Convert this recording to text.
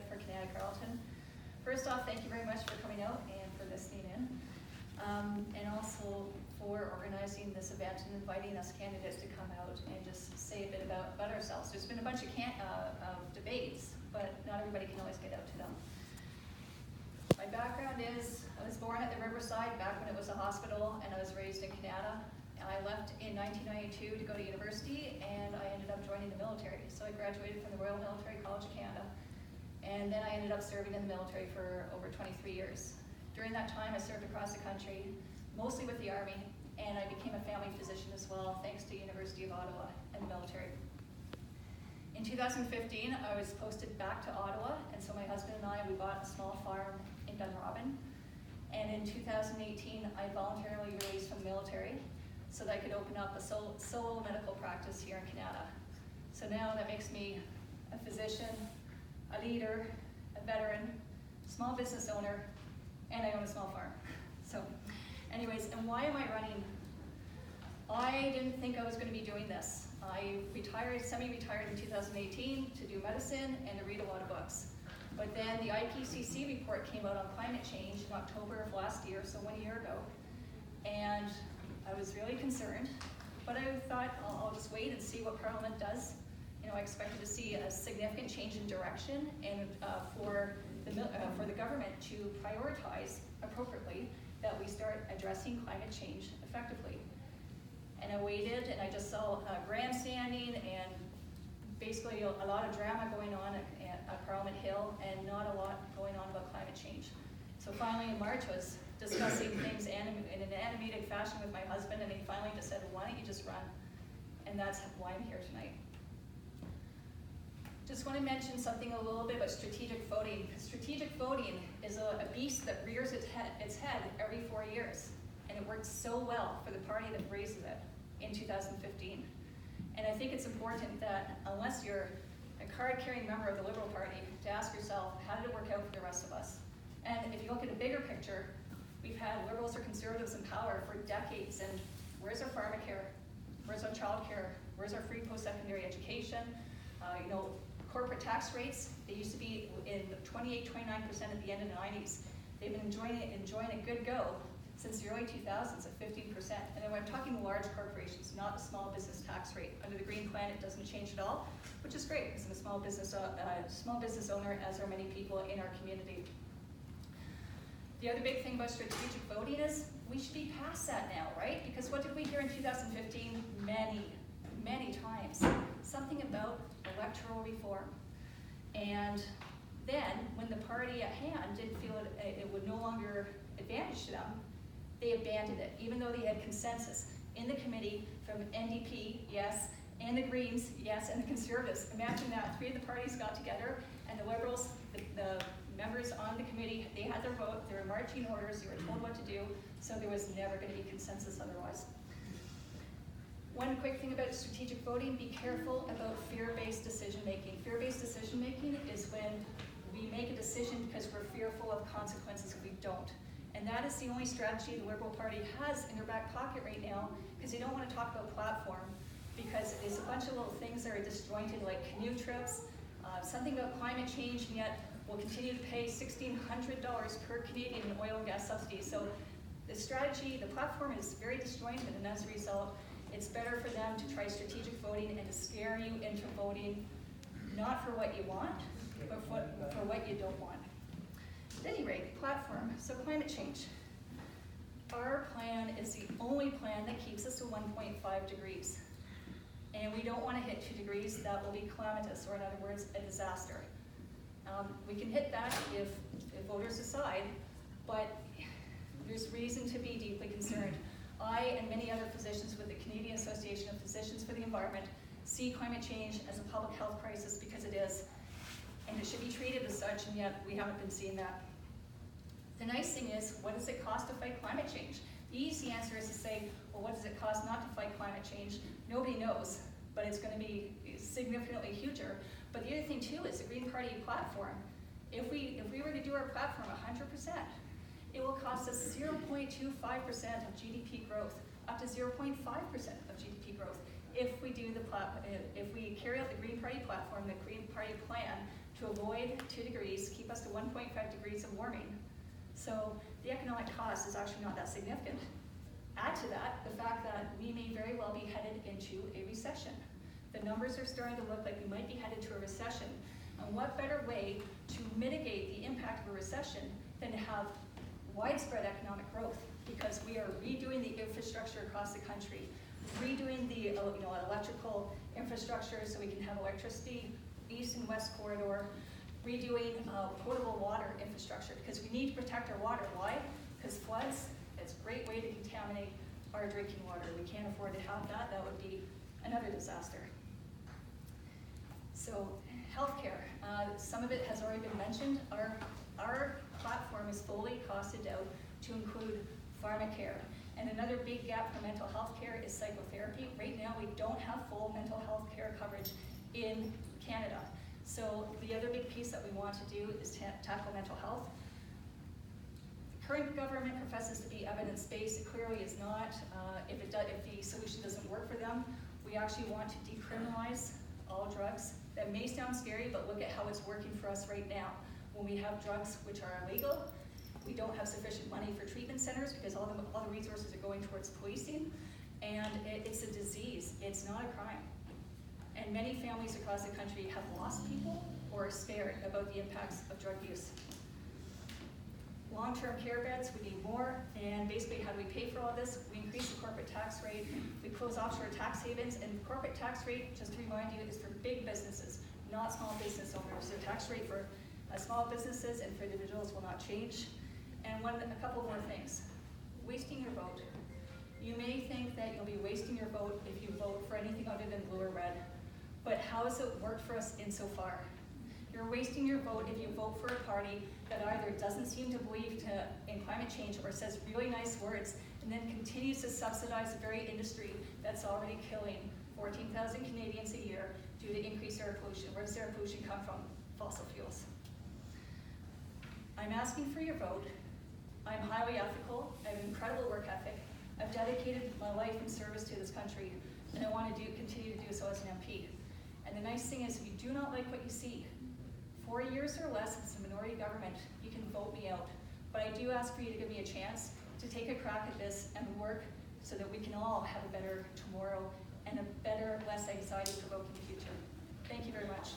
President for Canada Carleton. First off, thank you very much for coming out and for listening in, and also for organizing this event and inviting us candidates to come out and just say a bit about ourselves. There's been a bunch of debates, but not everybody can always get out to them. My background is, I was born at the Riverside back when it was a hospital, and I was raised in Canada. I left in 1992 to go to university, and I ended up joining the military. So I graduated from the Royal Military College of Canada, and then I ended up serving in the military for over 23 years. During that time, I served across the country, mostly with the Army, and I became a family physician as well, thanks to University of Ottawa and the military. In 2015, I was posted back to Ottawa, and so my husband and I, we bought a small farm in Dunrobin. And in 2018, I voluntarily released from the military so that I could open up a solo medical practice here in Canada. So now that makes me a physician, a leader, a veteran, small business owner, and I own a small farm. So anyways, and why am I running? I didn't think I was going to be doing this. I semi-retired in 2018 to do medicine and to read a lot of books. But then the IPCC report came out on climate change in October of last year, so 1 year ago. And I was really concerned, but I thought I'll just wait and see what Parliament does. I expected to see a significant change in direction and for the government to prioritize appropriately that we start addressing climate change effectively. And I waited, and I just saw grandstanding and basically a lot of drama going on at Parliament Hill and not a lot going on about climate change. So finally in March I was discussing things in an animated fashion with my husband, and he finally just said, well, why don't you just run? And that's why I'm here tonight. Just want to mention something a little bit about strategic voting. Strategic voting is a beast that rears its head every 4 years, and it worked so well for the party that raises it in 2015. And I think it's important that unless you're a card-carrying member of the Liberal Party, to ask yourself, how did it work out for the rest of us? And if you look at a bigger picture, we've had Liberals or Conservatives in power for decades, and where's our pharmacare? Where's our childcare? Where's our free post-secondary education? Corporate tax rates, they used to be in 28, 29% at the end of the 90s. They've been enjoying a good go since the early 2000s at 15%. And then I'm talking large corporations, not the small business tax rate. Under the Green Plan, it doesn't change at all, which is great because I'm a small business owner, as are many people in our community. The other big thing about strategic voting is we should be past that now, right? Because what did we hear in 2015? Many times. Something about electoral reform. And then, when the party at hand didn't feel it would no longer advantage to them, they abandoned it, even though they had consensus in the committee from NDP, yes, and the Greens, yes, and the Conservatives. Imagine that, 3 of the parties got together, and the Liberals, the members on the committee, they had their vote, there were marching orders, they were told what to do, so there was never going to be consensus otherwise. One quick thing about strategic voting, be careful about fear-based decision-making. Fear-based decision-making is when we make a decision because we're fearful of consequences if we don't. And that is the only strategy the Liberal Party has in their back pocket right now, because they don't want to talk about platform, because it's a bunch of little things that are disjointed, like canoe trips, something about climate change, and yet we'll continue to pay $1,600 per Canadian in oil and gas subsidies. So the strategy, the platform is very disjointed, and as a result, it's better for them to try strategic voting and to scare you into voting not for what you want, but for what you don't want. At any rate, platform, so climate change. Our plan is the only plan that keeps us to 1.5 degrees. And we don't want to hit 2 degrees, that will be calamitous, or in other words, a disaster. We can hit that if voters decide, but there's reason to be deeply concerned. I and many other physicians with the Canadian Association of Physicians for the Environment see climate change as a public health crisis, because it is, and it should be treated as such, and yet we haven't been seeing that. The nice thing is, what does it cost to fight climate change? The easy answer is to say, well, what does it cost not to fight climate change? Nobody knows, but it's going to be significantly huger. But the other thing too is the Green Party platform. If we were to do our platform 100%, it will cost us 0.25% of GDP growth, up to 0.5% of GDP growth. If we carry out the Green Party platform, the Green Party plan, to avoid 2 degrees, keep us to 1.5 degrees of warming. So the economic cost is actually not that significant. Add to that the fact that we may very well be headed into a recession. The numbers are starting to look like we might be headed to a recession. And what better way to mitigate the impact of a recession than to have widespread economic growth? Because we are redoing the infrastructure across the country, redoing the electrical infrastructure so we can have electricity, east and west corridor, redoing potable water infrastructure because we need to protect our water. Why? Because floods, it's a great way to contaminate our drinking water. We can't afford to have that. That would be another disaster. So healthcare, some of it has already been mentioned. Our platform is fully costed out to include pharmacare. And another big gap for mental health care is psychotherapy. Right now, we don't have full mental health care coverage in Canada. So the other big piece that we want to do is tackle mental health. The current government professes to be evidence-based. It clearly is not. If the solution doesn't work for them, we actually want to decriminalize all drugs. That may sound scary, but look at how it's working for us right now. When we have drugs which are illegal, we don't have sufficient money for treatment centers because all the resources are going towards policing, and it's a disease, it's not a crime. And many families across the country have lost people or are spared about the impacts of drug use. Long-term care beds, we need more, and basically how do we pay for all this? We increase the corporate tax rate, we close offshore tax havens, and the corporate tax rate, just to remind you, is for big businesses, not small business owners. The tax rate for small businesses and for individuals will not change. And a couple more things. Wasting your vote. You may think that you'll be wasting your vote if you vote for anything other than blue or red, but how has it worked for us insofar? You're wasting your vote if you vote for a party that either doesn't seem to believe in climate change or says really nice words and then continues to subsidize the very industry that's already killing 14,000 Canadians a year due to increased air pollution. Where does air pollution come from? Fossil fuels. I'm asking for your vote. I'm highly ethical, I have an incredible work ethic. I've dedicated my life in service to this country, and I want to continue to do so as an MP. And the nice thing is, if you do not like what you see, 4 years or less, it's a minority government, you can vote me out. But I do ask for you to give me a chance to take a crack at this and work so that we can all have a better tomorrow and a better, less anxiety-provoking future. Thank you very much.